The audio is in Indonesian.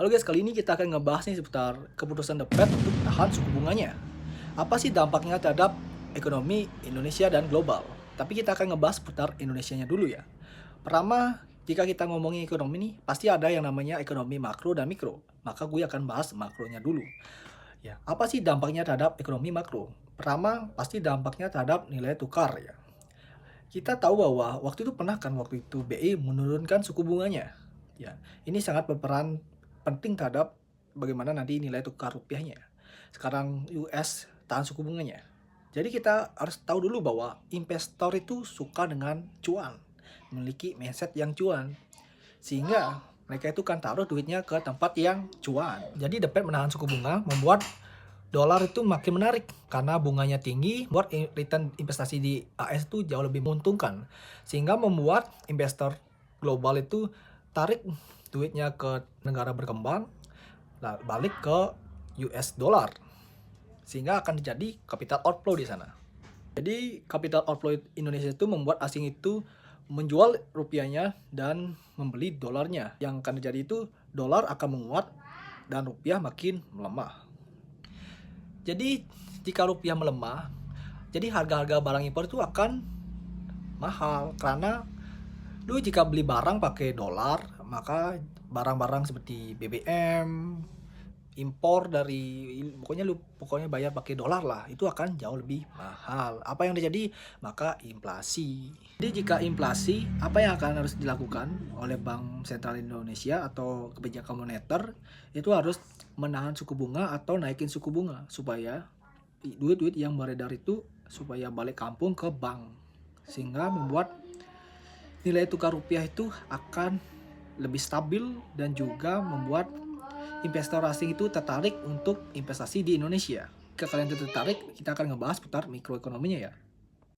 Halo guys, kali ini kita akan ngebahas nih seputar keputusan The Fed untuk tahan suku bunganya. Apa sih dampaknya terhadap ekonomi Indonesia dan global? Tapi kita akan ngebahas seputar Indonesianya dulu ya. Pertama, jika kita ngomongin ekonomi nih, pasti ada yang namanya ekonomi makro dan mikro. Maka gue akan bahas makronya dulu. Ya, apa sih dampaknya terhadap ekonomi makro? Pertama, pasti dampaknya terhadap nilai tukar ya. Kita tahu bahwa waktu itu pernah kan waktu itu BI menurunkan suku bunganya. Ya, ini sangat berperan penting terhadap bagaimana nanti nilai tukar rupiahnya. Sekarang US tahan suku bunganya. Jadi kita harus tahu dulu bahwa investor itu suka dengan cuan, memiliki mindset yang cuan. Sehingga mereka itu kan taruh duitnya ke tempat yang cuan. Jadi The Fed menahan suku bunga membuat dolar itu makin menarik karena bunganya tinggi, buat return investasi di AS itu jauh lebih menguntungkan, sehingga membuat investor global itu tarik duitnya ke negara berkembang, balik ke US dollar, sehingga akan terjadi capital outflow di sana. Jadi capital outflow Indonesia itu membuat asing itu menjual rupiahnya dan membeli dolarnya. Yang akan terjadi itu dolar akan menguat dan rupiah makin melemah. Jadi jika rupiah melemah, jadi harga-harga barang impor itu akan mahal karena lu jika beli barang pakai dolar, maka barang-barang seperti BBM, impor dari pokoknya bayar pakai dolar lah, itu akan jauh lebih mahal. Apa yang terjadi? Maka inflasi. Jadi jika inflasi, apa yang akan harus dilakukan oleh Bank Sentral Indonesia atau kebijakan moneter itu harus menahan suku bunga atau naikin suku bunga supaya duit-duit yang beredar itu supaya balik kampung ke bank, sehingga membuat nilai tukar rupiah itu akan lebih stabil dan juga membuat investor asing itu tertarik untuk investasi di Indonesia. Jika kalian tertarik, kita akan ngebahas putar mikroekonominya ya.